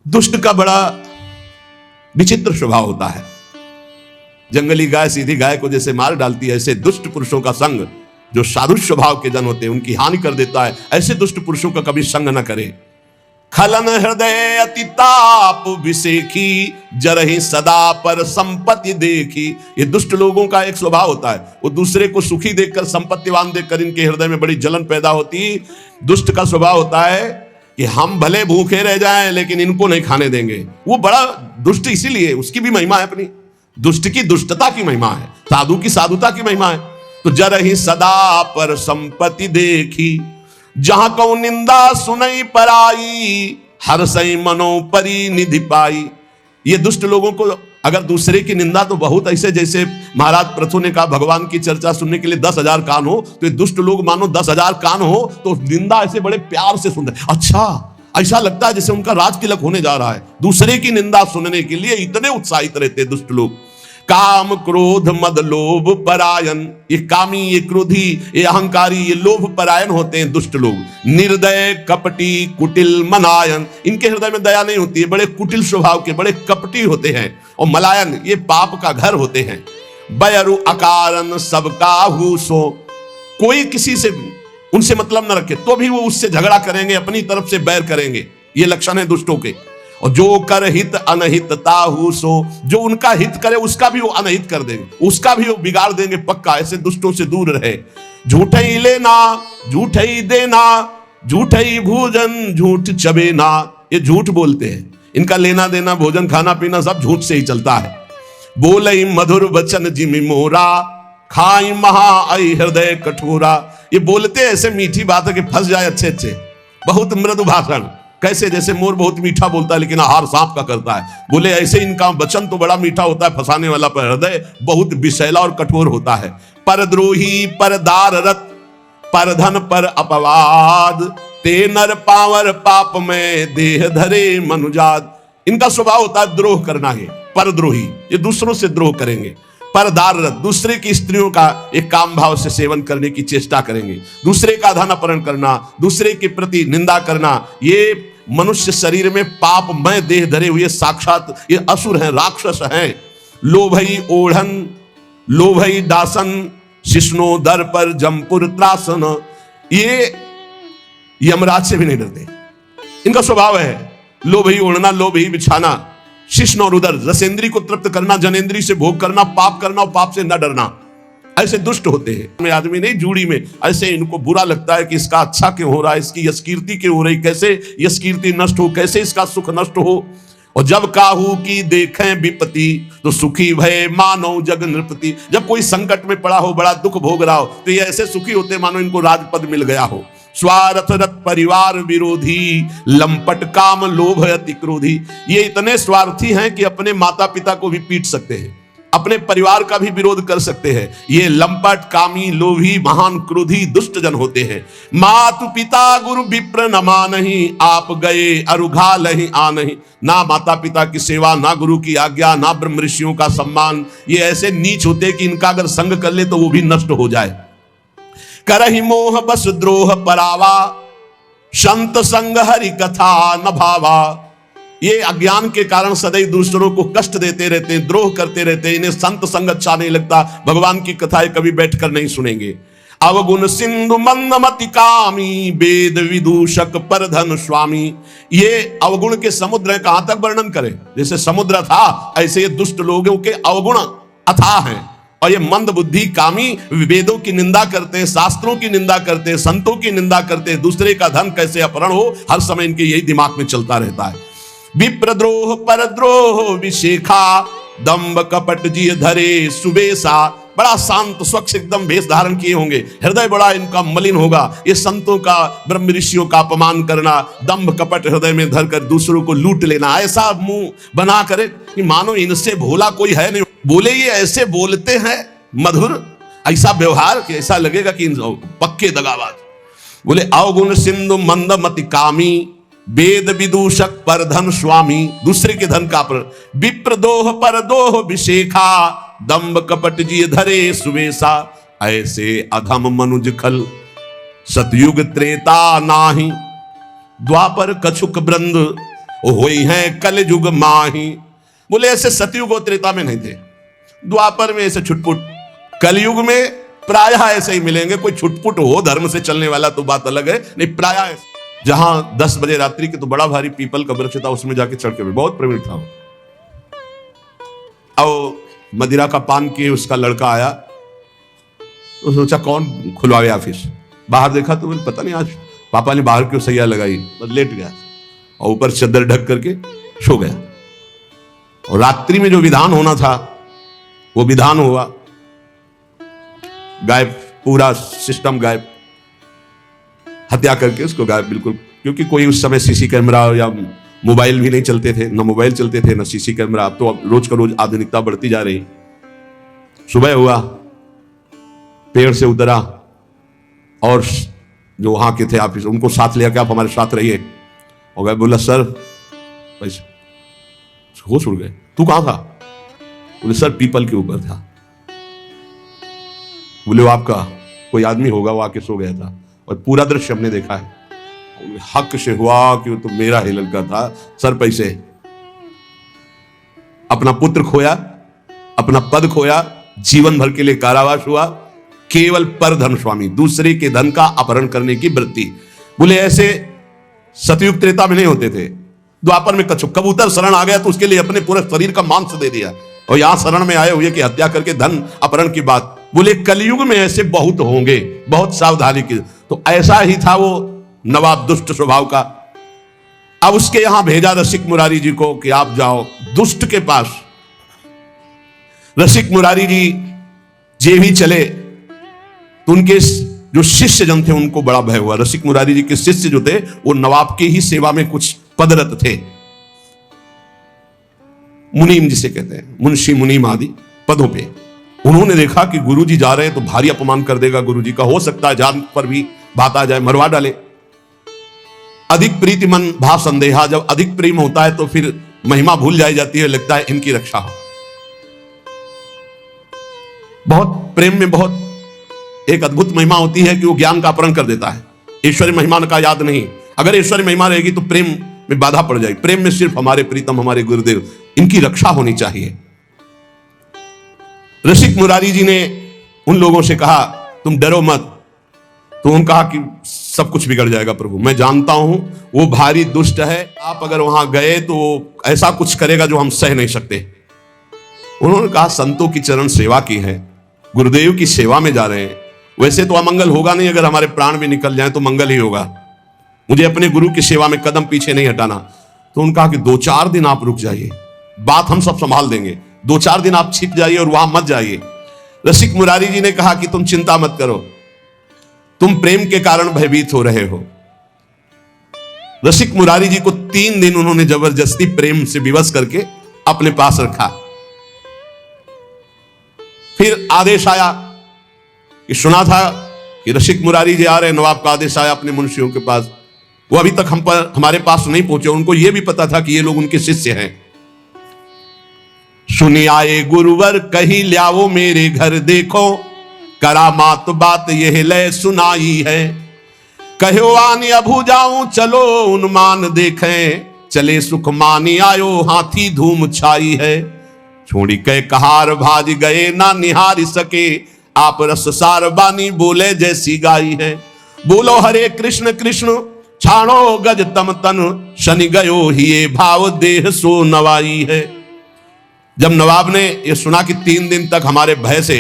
दुष्ट का बड़ा विचित्र स्वभाव होता है। जंगली गाय सीधी गाय को जैसे मार डालती है, ऐसे दुष्ट पुरुषों का संग, जो साधु स्वभाव के जन होते हैं, उनकी हानि कर देता है। ऐसे दुष्ट पुरुषों का कभी संग न करे। खलन हृदय अति ताप विसेखी, जरहि सदा पर संपत्ति देखी। ये दुष्ट लोगों का एक स्वभाव होता है, वो दूसरे को सुखी देखकर, संपत्तिवान देखकर इनके हृदय में बड़ी जलन पैदा होती। दुष्ट का स्वभाव होता है कि हम भले भूखे रह जाएं लेकिन इनको नहीं खाने देंगे। वो बड़ा दुष्ट इसीलिए, उसकी भी महिमा है अपनी, दुष्ट की दुष्टता की महिमा है, साधु की साधुता की महिमा है। तो जरहि सदा पर संपत्ति देखी, जहां को निंदा सुनई पराई, हर सई मनो परी निधि पाई। ये दुष्ट लोगों को अगर दूसरे की निंदा तो बहुत, ऐसे जैसे महाराज प्रथु ने कहा भगवान की चर्चा सुनने के लिए 10,000 कान हो, तो ये दुष्ट लोग मानो 10,000 कान हो तो निंदा ऐसे बड़े प्यार से सुन रहे। अच्छा, ऐसा लगता है जैसे उनका राज तिलक होने जा रहा है। दूसरे की निंदा सुनने के लिए इतने उत्साहित रहते दुष्ट लोग। काम क्रोध मद लोभ परायण, ये कामी, ये क्रोधी, ये अहंकारी, ये लोभ परायण होते हैं दुष्ट लोग। निर्दय कपटी कुटिल मनायन, इनके हृदय में दया नहीं होती है, बड़े कुटिल स्वभाव के, बड़े कपटी होते हैं। और मलायन, ये पाप का घर होते हैं। बयरु अकारण सबका हुसो, कोई किसी से उनसे मतलब न रखे तो भी वो उससे झगड़ा करेंगे, अपनी तरफ से बैर करेंगे। ये लक्षण है दुष्टों के। और जो कर हित अनहित ताहू सो, जो उनका हित करे उसका भी वो अनहित कर देंगे, उसका भी वो बिगाड़ देंगे पक्का। ऐसे दुष्टों से दूर रहे। झूठे ही लेना झूठे ही देना, झूठे ही भोजन झूठ चबेना, ये झूठ बोलते हैं। इनका लेना देना, भोजन खाना पीना सब झूठ से ही चलता है। बोलई मधुर वचन जिमि मोरा, खाई महा आई हृदय कठोरा। ये बोलते ऐसे मीठी बात है कि फंस जाए अच्छे अच्छे, बहुत मृदु भाषण। कैसे, जैसे मोर बहुत मीठा बोलता है लेकिन आहार सांप का करता है। बोले ऐसे इनका वचन तो बड़ा मीठा होता है, फंसाने वाला, पर हृदय बहुत विषैला और कठोर होता है। परद्रोही परदार रत, परधन पर अपवाद, ते नर पावर पाप में देह धरे मनुजात। इनका स्वभाव होता है द्रोह करना है। परद्रोही, ये दूसरों से द्रोह करेंगे। परदार रत, दूसरे की स्त्रियों का एक काम भाव से सेवन करने की चेष्टा करेंगे। दूसरे का धन अपहरण करना, दूसरे के प्रति निंदा करना, ये मनुष्य शरीर में पापमय देह धरे हुए साक्षात ये असुर हैं, राक्षस हैं। लोभई ओढ़न लोभई दासन, शिष्णो दर पर जमपुर त्रासन, ये यमराज से भी नहीं डरते। इनका स्वभाव है लोभई ओढ़ना, लोभई बिछाना, शिष्ण और उदर, रसेंद्री को तृप्त करना, जनेंद्री से भोग करना, पाप करना और पाप से न डरना। ऐसे दुष्ट होते हैं। में आदमी नहीं, जूड़ी में ऐसे इनको बुरा लगता है कि इसका अच्छा क्यों हो रहा है, इसकी यशकीर्ति क्यों हो रही, कैसे यशकीर्ति नष्ट हो, कैसे इसका सुख नष्ट हो। और जब काहू की देखें विपत्ति, तो सुखी भय मानो जग नृपति। जब कोई संकट में पड़ा हो, बड़ा दुख भोग रहा हो, तो ये ऐसे सुखी होते मानो इनको राजपद मिल गया हो। स्वार्थ रत परिवार विरोधी, लंपट काम लोभ अति क्रोधी। ये इतने स्वार्थी हैं कि अपने माता पिता को भी पीट सकते हैं, अपने परिवार का भी विरोध कर सकते हैं। ये लंपट कामी लोभी महान क्रोधी दुष्ट जन होते हैं। मातु पिता गुरु विप्र न मानहि, आप गए अरुघा लहि आनहि। ना माता पिता की सेवा, ना गुरु की आज्ञा, ना ब्रह्म ऋषियों का सम्मान। ये ऐसे नीच होते हैं कि इनका अगर संग कर ले तो वो भी नष्ट हो जाए। करहि मोह बस द्रोह परावा, संत संग हरि कथा न भावा। ये अज्ञान के कारण सदैव दूसरों को कष्ट देते रहते हैं, द्रोह करते रहते हैं। इन्हें संत संग अच्छा नहीं लगता, भगवान की कथाएं कभी बैठकर नहीं सुनेंगे। अवगुण सिंधु मंदमति कामी, वेद विदूषक परधन स्वामी। ये अवगुण के समुद्र है, कहां तक वर्णन करें। जैसे समुद्र था, ऐसे ये दुष्ट लोगों के अवगुण अथाह हैं। और ये मंद बुद्धि कामी वेदों की निंदा करते हैं, शास्त्रों की निंदा करते हैं, संतों की निंदा करते हैं। दूसरे का धन कैसे अपहरण हो, हर समय इनके यही दिमाग में चलता रहता है। विप्रद्रोह परद्रोह विशेखा, दंभ कपट जी धरे सुबेसा। बड़ा शांत स्वच्छ एकदम वेश धारण किए होंगे, हृदय बड़ा इनका मलिन होगा। ये संतों का, ब्रह्म ऋषियों का अपमान करना, दंभ कपट हृदय में धरकर दूसरों को लूट लेना, ऐसा मुंह बना करे कि मानो इनसे भोला कोई है नहीं। बोले ये ऐसे बोलते हैं मधुर, ऐसा व्यवहार कि ऐसा लगेगा कि पक्के दगाबाज। बोले अवगुण सिंधु मंदमति कामी, वेद विदूषक परधन स्वामी। दूसरे के धन का पर विप्रदोह परदोह विशेखा, दंभ कपट जी धरे सुवेशा। ऐसे अधम मनुज खल, सतयुग त्रेता नाही, द्वापर कछुक ब्रंद। वो हुई हैं कल युग माही। बोले ऐसे सतयुग और त्रेता में नहीं थे, द्वापर में ऐसे छुटपुट, कलयुग में प्रायः ऐसे ही मिलेंगे। कोई छुटपुट हो धर्म से चलने वाला तो बात अलग है, नहीं प्रायः जहां 10 बजे रात्रि के तो बड़ा भारी पीपल का वृक्ष था, उसमें जाके चढ़ के बहुत प्रवीण था। अब मदिरा का पान किए उसका लड़का आया तो सोचा कौन खुलवावे ऑफिस, बाहर देखा तो बोले पता नहीं आज पापा ने बाहर क्यों सैया लगाई, बस लेट गया और ऊपर चादर ढक करके सो गया। और रात्रि में जो विधान होना था वो विधान हुआ, गायब, पूरा सिस्टम गायब, हत्या करके उसको गायब बिल्कुल। क्योंकि कोई उस समय सीसी कैमरा या मोबाइल भी नहीं चलते थे, न मोबाइल चलते थे न सीसी कैमरा। अब तो रोज का रोज आधुनिकता बढ़ती जा रही। सुबह हुआ, पेड़ से उतरा और जो वहां के थे ऑफिस उनको साथ लिया कि आप हमारे साथ रहिए। और गए, बोला सर पैसे, होश उड़ गए, तू कहां था? बोले सर पीपल के ऊपर था। बोले वो आपका कोई आदमी होगा, वो आके सो गया था और पूरा दृश्य हमने देखा है। हक से हुआ कि वो तो मेरा ही लड़का था। सर पैसे, अपना पुत्र खोया, अपना पद खोया, जीवन भर के लिए कारावास हुआ, केवल पर धन स्वामी, दूसरे के धन का अपहरण करने की वृत्ति। बोले ऐसे सतयुग त्रेता में नहीं होते थे, द्वापर में कबूतर शरण आ गया तो उसके लिए अपने पूरे शरीर का मांस दे दिया, और यहां शरण में आए हुए कि हत्या करके धन अपहरण की बात। बोले कलयुग में ऐसे बहुत होंगे, बहुत सावधानी की। तो ऐसा ही था वो नवाब दुष्ट स्वभाव का। अब उसके यहां भेजा रसिक मुरारी जी को कि आप जाओ दुष्ट के पास। रसिक मुरारी जी जे भी चले तो उनके जो शिष्य जन थे उनको बड़ा भय हुआ। रसिक मुरारी जी के शिष्य जो थे वो नवाब की ही सेवा में कुछ पदरत थे, मुनीम जिसे कहते हैं, मुंशी मुनीम आदि पदों पे। उन्होंने देखा कि गुरुजी जा रहे हैं तो भारी अपमान कर देगा गुरुजी का, हो सकता है जान पर भी बात आ जाए, मरवा डाले। अधिक प्रीति मन भाव संदेहा, जब अधिक प्रेम होता है तो फिर महिमा भूल जाई जाती है, लगता है इनकी रक्षा हो। बहुत प्रेम में बहुत एक अद्भुत महिमा होती है कि वो ज्ञान का अपहरण कर देता है। ईश्वरी महिमा का याद नहीं, अगर ईश्वरी महिमा रहेगी तो प्रेम में बाधा पड़ जाएगी। प्रेम में सिर्फ हमारे प्रीतम, हमारे गुरुदेव, इनकी रक्षा होनी चाहिए। रसिक मुरारी जी ने उन लोगों से कहा तुम डरो मत। तो उन्होंने कहा कि सब कुछ बिगड़ जाएगा प्रभु, मैं जानता हूं वो भारी दुष्ट है, आप अगर वहां गए तो ऐसा कुछ करेगा जो हम सह नहीं सकते। उन्होंने कहा संतों की चरण सेवा की है, गुरुदेव की सेवा में जा रहे हैं, वैसे तो अमंगल होगा नहीं, अगर हमारे प्राण भी निकल जाए तो मंगल ही होगा, मुझे अपने गुरु की सेवा में कदम पीछे नहीं हटाना। तो उन्होंने कहा कि 2-4 दिन आप रुक जाइए, बात हम सब संभाल देंगे, 2-4 दिन आप छिप जाइए और वहां मत जाइए। रसिक मुरारी जी ने कहा कि तुम चिंता मत करो, तुम प्रेम के कारण भयभीत हो रहे हो। रसिक मुरारी जी को 3 दिन उन्होंने जबरदस्ती प्रेम से विवश करके अपने पास रखा। फिर आदेश आया कि सुना था कि रसिक मुरारी जी आ रहे, नवाब का आदेश आया अपने मुंशियों के पास। वो अभी तक हमारे पास नहीं पहुंचे, उनको यह भी पता था कि ये लोग उनके शिष्य हैं। सुनी आए गुरुवर कही ल्याओ मेरे घर देखो, करामात बात यह लय सुनाई है। कहो आनी अभू जाऊं चलो उन्मान देखें, चले सुख मानी आयो हाथी धूम छाई है। छोड़ी के कहार भाज गए ना निहार सके, आप रस सार बानी बोले जैसी गाई है। बोलो हरे कृष्ण कृष्ण छाणो गज तम तन, शनि गयो ही ये भाव देह सो नवाई है। जब नवाब ने यह सुना कि 3 दिन तक हमारे भय से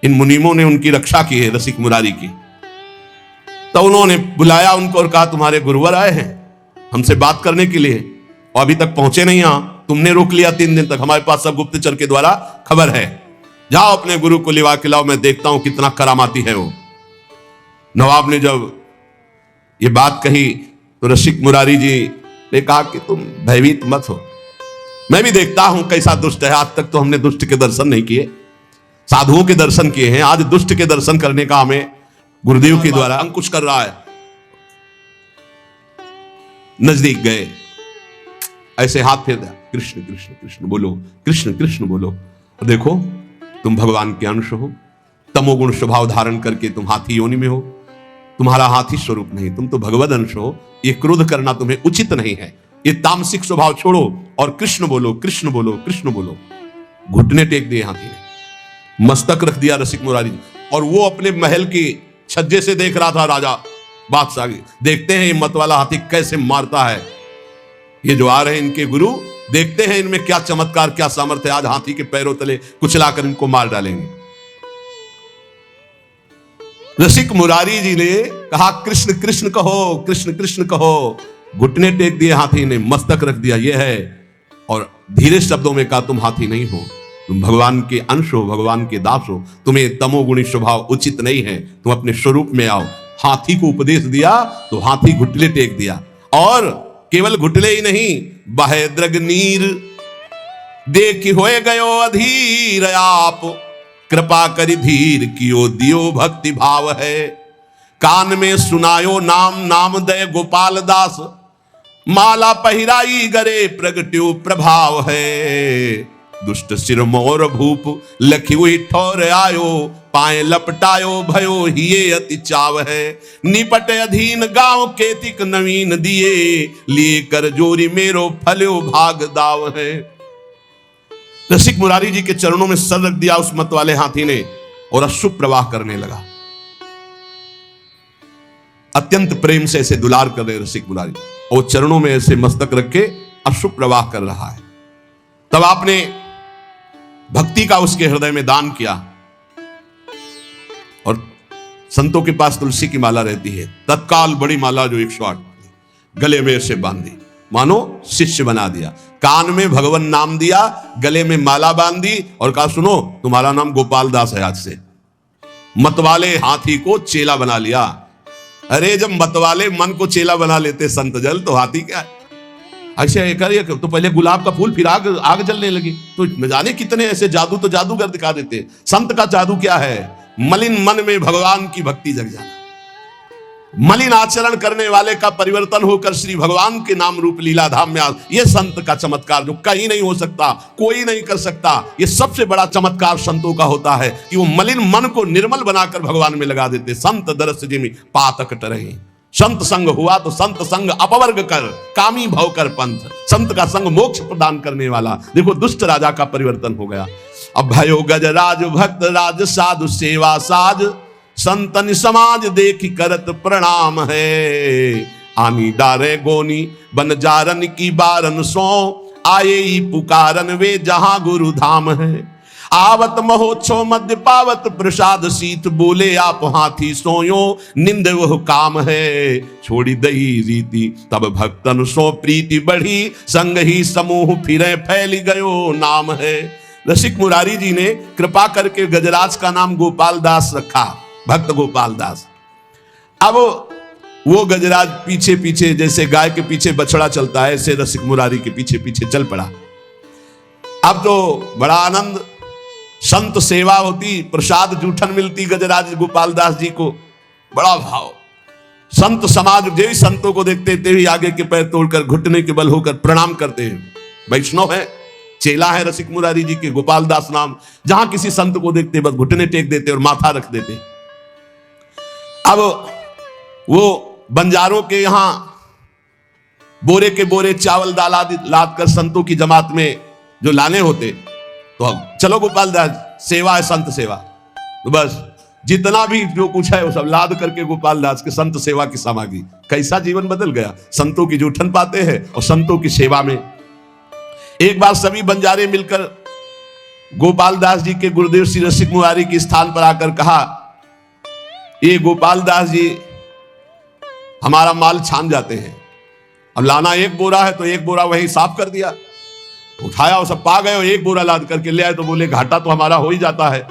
इन मुनीमों ने उनकी रक्षा की है रसिक मुरारी की, तो उन्होंने बुलाया उनको और कहा तुम्हारे गुरुवर आए हैं हमसे बात करने के लिए और अभी तक पहुंचे नहीं, यहां तुमने रोक लिया 3 दिन तक, हमारे पास सब गुप्तचर के द्वारा खबर है, जाओ अपने गुरु को लिवा के लाओ, मैं देखता हूं कितना करामाती है वो। नवाब ने जब ये बात कही तो रसिक मुरारी जी ने कहा कि तुम भयभीत मत हो, मैं भी देखता हूं कैसा दुष्ट है। आज तक तो हमने दुष्ट के दर्शन नहीं किए, साधुओं के दर्शन किए हैं, आज दुष्ट के दर्शन करने का हमें गुरुदेव के द्वारा अंकुश कर रहा है। नजदीक गए, ऐसे हाथ फेर दिया, कृष्ण कृष्ण कृष्ण बोलो, कृष्ण कृष्ण बोलो। और देखो तुम भगवान के अंश हो, तमोगुण स्वभाव धारण करके तुम हाथी योनि में हो, तुम्हारा हाथी स्वरूप नहीं, तुम तो भगवद अंश हो, ये क्रोध करना तुम्हें उचित नहीं है। ये तामसिक स्वभाव छोड़ो और कृष्ण बोलो, कृष्ण बोलो, कृष्ण बोलो। घुटने टेक दिए हाथी ने, मस्तक रख दिया रसिक मुरारी जी। और वो अपने महल की छज्जे से देख रहा था राजा बादशाह। देखते हैं ये मत वाला हाथी कैसे मारता है, ये जो आ रहे हैं इनके गुरु, देखते हैं इनमें क्या चमत्कार, क्या सामर्थ्य, आज हाथी के पैरों तले कुचलाकर इनको मार डालेंगे। रसिक मुरारी जी ने कहा कृष्ण कृष्ण कहो, कृष्ण कृष्ण कहो। घुटने टेक दिए हाथी ने, मस्तक रख दिया, ये है। और धीरे शब्दों में कहा तुम हाथी नहीं हो, तुम भगवान के अंश हो, भगवान के दास हो, तुम्हें तमोगुणी स्वभाव उचित नहीं है, तुम अपने स्वरूप में आओ। हाथी को उपदेश दिया तो हाथी घुटने टेक दिया। और केवल घुटले ही नहीं, बहे द्रग नीर देखी होए गयो अधीर, आप कृपा करी धीर कियो दियो भक्ति भाव है। कान में सुनायो नाम, नाम दय गोपाल दास, माला पहिराई गरे प्रगट्यो प्रभाव है। दुष्ट सिर मोर भूप लखी हुई ठोर आयो, पाए लपटायो भयो हिये अति चाव है। निपट अधीन गांव केतिक नवीन दिए, लिए कर जोरी मेरो फल्यो भाग दाव है। रसिक मुरारी जी के चरणों में सर रख दिया उस मत वाले हाथी ने और अश्रु प्रवाह करने लगा। अत्यंत प्रेम से ऐसे दुलार कर रहे रसिक मुरारी, और चरणों में ऐसे मस्तक रख के अश्रु प्रवाह कर रहा है। तब आपने भक्ति का उसके हृदय में दान किया। और संतों के पास तुलसी की माला रहती है, तत्काल बड़ी माला जो 108 गले में से बांधी, मानो शिष्य बना दिया। कान में भगवान नाम दिया, गले में माला बांधी और कहा सुनो तुम्हारा नाम गोपाल दास है आज से। मतवाले हाथी को चेला बना लिया। अरे जब मतवाले मन को चेला बना लेते संत जल, तो हाथी क्या है। ऐसे कर तो पहले गुलाब का फूल, फिर आग जलने लगी। तो न जाने कितने ऐसे जादू तो जादूगर दिखा देते। संत का जादू क्या है? मलिन मन में भगवान की भक्ति जग जाना। मलिन आचरण करने वाले का परिवर्तन होकर श्री भगवान के नाम रूप लीला धाम में ये संत का चमत्कार जो कहीं नहीं हो सकता, कोई नहीं कर सकता। ये सबसे बड़ा चमत्कार संतों का होता है कि वो मलिन मन को निर्मल बनाकर भगवान में लगा देते। संत दरस जिमि पातक टरहि, संत संग हुआ तो संत संग अपवर्ग कर, कामी भव कर पंथ। संत का संग मोक्ष प्रदान करने वाला। देखो दुष्ट राजा का परिवर्तन हो गया। अब भयो गजराज भक्त राज साधु सेवा साज, संतन समाज देखी करत प्रणाम है। आनी डारे गोनी बन जारन की बारन सो, आए ही पुकारन वे जहां गुरु धाम है। आवत महोत्सव मध्य पावत प्रसाद शीत, बोले आप हाथी सोयो निंद वह काम है। छोड़ी दही रीति तब भक्तन सो प्रीति बढ़ी, संग ही समूह फिरे फैल गयो नाम है। रसिक मुरारी जी ने कृपा करके गजराज का नाम गोपाल दास रखा, भक्त गोपाल दास। अब वो गजराज पीछे पीछे जैसे गाय के पीछे बछड़ा चलता है, ऐसे रसिक मुरारी के पीछे पीछे चल पड़ा। अब तो बड़ा आनंद, संत सेवा होती, प्रसाद जूठन मिलती गजराज गोपाल दास जी को, बड़ा भाव। संत समाज जो ही संतों को देखते थे ही आगे के पैर तोड़कर घुटने के बल होकर प्रणाम करते हैं। वैष्णव है, चेला है रसिक मुरारी जी के, गोपाल दास नाम। जहां किसी संत को देखते बस घुटने टेक देते और माथा रख देते। अब वो बंजारों के यहां बोरे के बोरे चावल दाल आदि लाद कर संतों की जमात में जो लाने होते, तो चलो गोपाल दास सेवा है, संत सेवा। तो बस जितना भी जो कुछ है वो सब लाद करके गोपाल दास के संत सेवा की सामग्री। कैसा जीवन बदल गया। संतों की जूठन पाते हैं और संतों की सेवा में। एक बार सभी बंजारे मिलकर गोपाल दास जी के गुरुदेव श्री रसिक मुरारी के स्थान पर आकर कहा, ये गोपाल दास जी हमारा माल छान जाते हैं, अब लाना एक बोरा है तो एक बोरा वहीं साफ कर दिया, उठाया और सब पा गए और एक बोरा लाद करके ले आए। तो बोले घाटा तो हमारा हो ही जाता है।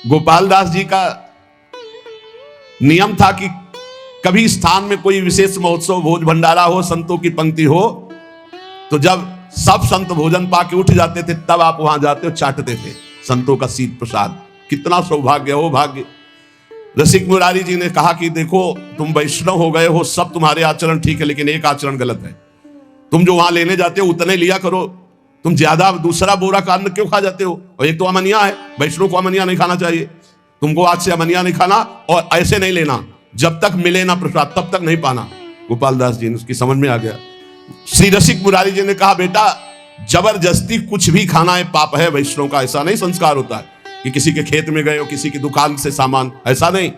गोपाल दास जी का नियम था कि कभी स्थान में कोई विशेष महोत्सव भोज भंडारा हो, संतों की पंक्ति हो, तो जब सब संत भोजन पाके उठ जाते थे तब आप वहां जाते हो, चाटते थे संतों का शीत प्रसाद। कितना सौभाग्य हो, भाग्य। रसिक मुरारी जी ने कहा कि देखो तुम वैष्णव हो गए हो, सब तुम्हारे आचरण ठीक है, लेकिन एक आचरण गलत है। तुम जो वहां लेने जाते हो उतने लिया करो, तुम ज्यादा दूसरा बोरा का अन्न क्यों खा जाते हो। और एक तो अमनिया है, वैष्णव को अमनिया नहीं खाना चाहिए। तुमको आज से अमनिया नहीं खाना और ऐसे नहीं लेना, जब तक मिले ना प्रसाद तब तक नहीं पाना। गोपाल दास जी ने उसकी समझ में आ गया। श्री रसिक मुरारी जी ने कहा, बेटा जबरदस्ती कुछ भी खाना है पाप है। वैष्णव का ऐसा नहीं संस्कार होता है कि किसी के खेत में गए हो, किसी की दुकान से सामान, ऐसा नहीं।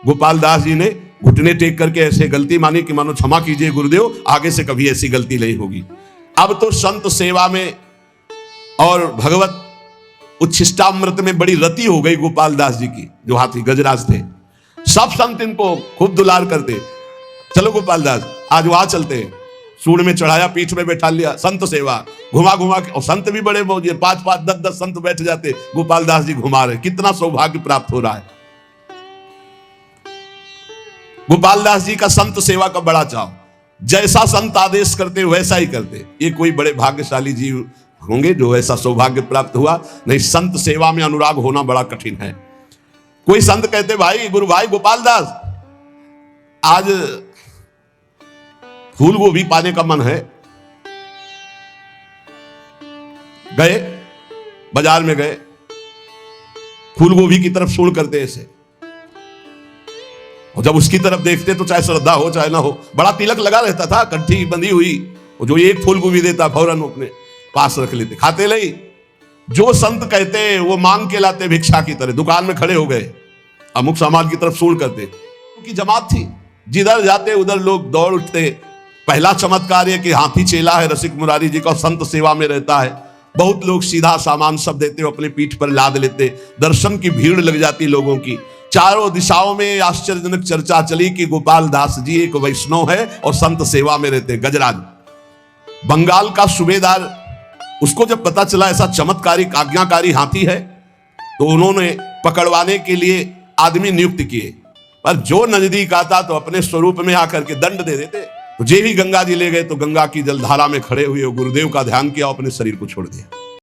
गोपाल दास जी ने घुटने टेक करके ऐसे गलती मानी कि मानो क्षमा कीजिए गुरुदेव, आगे से कभी ऐसी गलती नहीं होगी। अब तो संत सेवा में और भगवत उच्छिष्टामृत में बड़ी रति हो गई गोपाल दास जी की, जो हाथी गजराज थे। सब संत इनको खूब दुलार करते। चलो गोपाल दास आज वहां चलते हैं। सूंड में चढ़ाया, पीठ में बैठा लिया, संत सेवा घुमा घुमा के। और संत भी बड़े मौज, 5-5, 10-10 संत बैठ जाते, गोपाल दास जी घुमा रहे। कितना सौभाग्य प्राप्त हो रहा है। गोपाल दास जी का संत सेवा का बड़ा चाव, जैसा संत आदेश करते वैसा ही करते। ये कोई बड़े भाग्यशाली जीव होंगे जो ऐसा सौभाग्य प्राप्त हुआ। नहीं, संत सेवा में अनुराग होना बड़ा कठिन है। कोई संत कहते, भाई गुरु भाई गोपाल दास आज फूल गोभी पाने का मन है। गए बाजार में, गए फूल गोभी की तरफ सूंड करते ऐसे, और जब उसकी तरफ देखते तो चाहे श्रद्धा हो चाहे ना हो, बड़ा तिलक लगा रहता था, कंठी बंधी हुई। और जो एक फूल गोभी देता फौरन अपने पास रख लेते, खाते नहीं। जो संत कहते वो मांग के लाते भिक्षा की तरह। दुकान में खड़े हो गए, अमुक सामान की तरफ सूंड करते। उनकी जमात थी, जिधर जाते उधर लोग दौड़ उठते। पहला चमत्कार है कि हाथी चेला है रसिक मुरारी जी का, संत सेवा में रहता है। बहुत लोग सीधा सामान सब देते हो, अपने पीठ पर लाद लेते। दर्शन की भीड़ लग जाती लोगों की। चारों दिशाओं में आश्चर्यजनक चर्चा चली कि गोपाल दास जी एक वैष्णव है और संत सेवा में रहते। गजराज बंगाल का सूबेदार, उसको जब पता चला ऐसा चमत्कारिक आज्ञाकारी हाथी है, तो उन्होंने पकड़वाने के लिए आदमी नियुक्त किए। पर जो नजदीक आता तो अपने स्वरूप में आकर के दंड दे देते। तो जे भी गंगा जी ले गए तो गंगा की जलधारा में खड़े हुए गुरुदेव का ध्यान किया, अपने शरीर को छोड़ दिया।